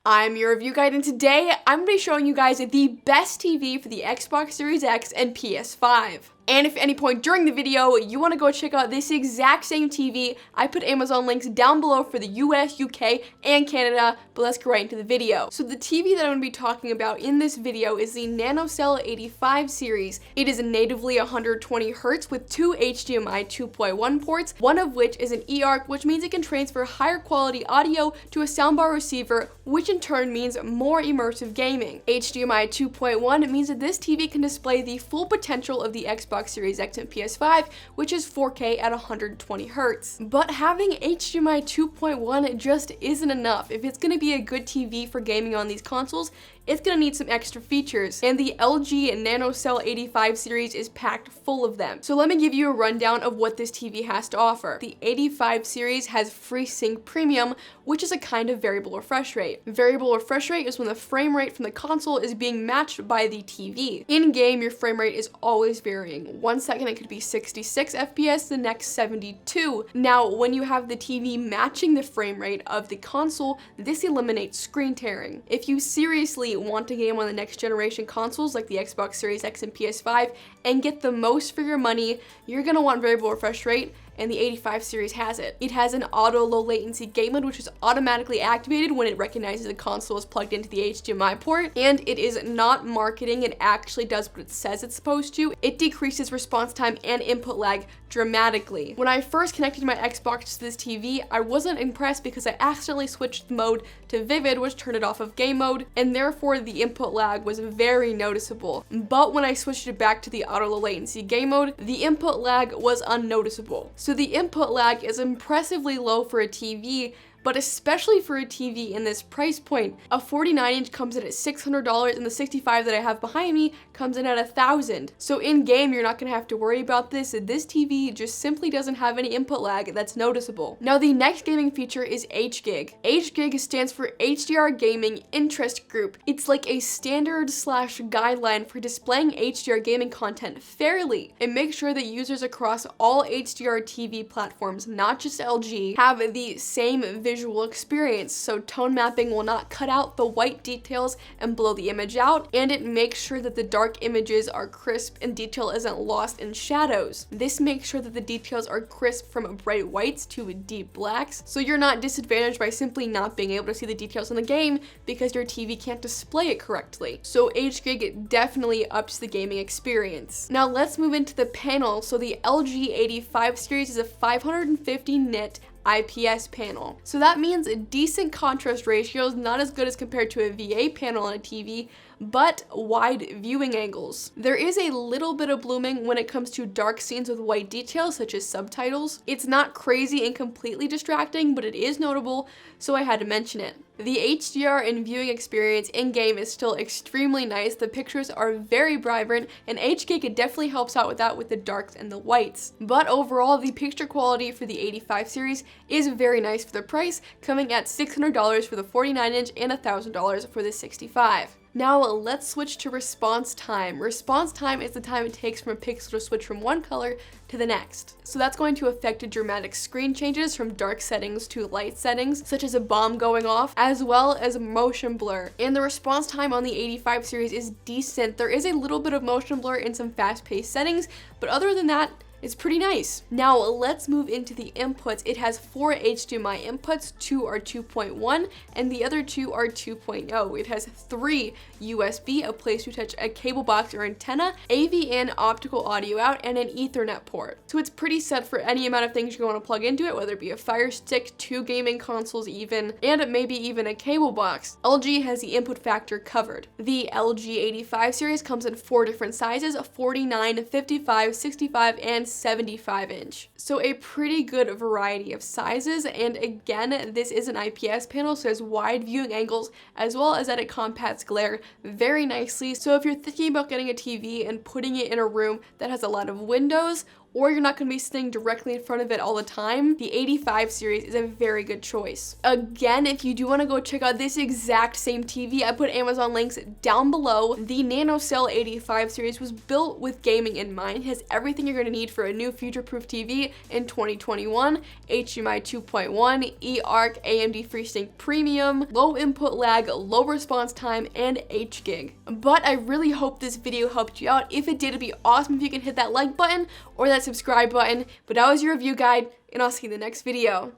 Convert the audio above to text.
I'm your review guide, and today I'm going to be showing you guys the best TV for the Xbox Series X and PS5. And if at any point during the video you want to go check out this exact same TV, I put Amazon links down below for the US, UK, and Canada, but let's get right into the video. So the TV that I'm going to be talking about in this video is the NanoCell 85 series. It is natively 120 Hz with two HDMI 2.1 ports, one of which is an eARC, which means it can transfer higher quality audio to a soundbar receiver, which in turn means more immersive gaming. HDMI 2.1 means that this TV can display the full potential of the Xbox Series X and PS5, which is 4K at 120 Hz. But having HDMI 2.1 just isn't enough. If it's going to be a good TV for gaming on these consoles, it's going to need some extra features, and the LG NanoCell 85 series is packed full of them. So let me give you a rundown of what this TV has to offer. The 85 series has FreeSync Premium, which is a kind of variable refresh rate. Variable refresh rate is when the frame rate from the console is being matched by the TV. In-game, your frame rate is always varying. 1 second it could be 66 FPS, the next 72. Now, when you have the TV matching the frame rate of the console, this eliminates screen tearing. If you seriously want to game on the next generation consoles like the Xbox Series X and PS5 and get the most for your money, you're gonna want variable refresh rate, and the 85 series has it. It has an auto low latency game mode, which is automatically activated when it recognizes the console is plugged into the HDMI port, and it is not marketing, it actually does what it says it's supposed to. It decreases response time and input lag dramatically. When I first connected my Xbox to this TV, I wasn't impressed because I accidentally switched the mode to Vivid, which turned it off of game mode, and therefore the input lag was very noticeable. But when I switched it back to the auto low latency game mode, the input lag was unnoticeable. So the input lag is impressively low for a TV, but especially for a TV in this price point. A 49-inch comes in at $600, and the 65 that I have behind me comes in at $1,000. So in game, you're not gonna have to worry about this. This TV just simply doesn't have any input lag that's noticeable. Now, the next gaming feature is HGIG. HGIG stands for HDR Gaming Interest Group. It's like a standard/guideline for displaying HDR gaming content fairly. It makes sure that users across all HDR TV platforms, not just LG, have the same visual experience, so tone mapping will not cut out the white details and blow the image out, and it makes sure that the dark images are crisp and detail isn't lost in shadows. This makes sure that the details are crisp from bright whites to deep blacks, so you're not disadvantaged by simply not being able to see the details in the game because your TV can't display it correctly. So HGIG definitely ups the gaming experience. Now let's move into the panel. So the LG 85 series is a 550 nit IPS panel. So that means a decent contrast ratios, not as good as compared to a VA panel on a TV, but wide viewing angles. There is a little bit of blooming when it comes to dark scenes with white details, such as subtitles. It's not crazy and completely distracting, but it is notable, so I had to mention it. The HDR and viewing experience in-game is still extremely nice. The pictures are very vibrant, and HGIG definitely helps out with that with the darks and the whites. But overall, the picture quality for the 85 series is very nice for the price, coming at $600 for the 49-inch and $1,000 for the 65. Now let's switch to response time. Response time is the time it takes from a pixel to switch from one color to the next. So that's going to affect dramatic screen changes from dark settings to light settings, such as a bomb going off, as well as motion blur. And the response time on the 85 series is decent. There is a little bit of motion blur in some fast-paced settings, but other than that, it's pretty nice. Now let's move into the inputs. It has 4 HDMI inputs, 2 are 2.1 and the other 2 are 2.0. It has 3 USB, a place to attach a cable box or antenna, AV in, optical audio out, and an Ethernet port. So it's pretty set for any amount of things you want to plug into it, whether it be a Fire Stick, 2 gaming consoles even, and maybe even a cable box. LG has the input factor covered. The LG 85 series comes in 4 different sizes, 49, 55, 65, and 75-inch. So a pretty good variety of sizes, and again, this is an IPS panel, so it has wide viewing angles as well as that it compacts glare very nicely. So if you're thinking about getting a TV and putting it in a room that has a lot of windows, or you're not going to be sitting directly in front of it all the time, the 85 series is a very good choice. Again, if you do want to go check out this exact same TV, I put Amazon links down below. The NanoCell 85 series was built with gaming in mind. It has everything you're going to need for a new future-proof TV in 2021, HDMI 2.1, eARC, AMD FreeSync Premium, low input lag, low response time, and HGig. But I really hope this video helped you out. If it did, it'd be awesome if you can hit that like button or that subscribe button. But that was your review guide, and I'll see you in the next video.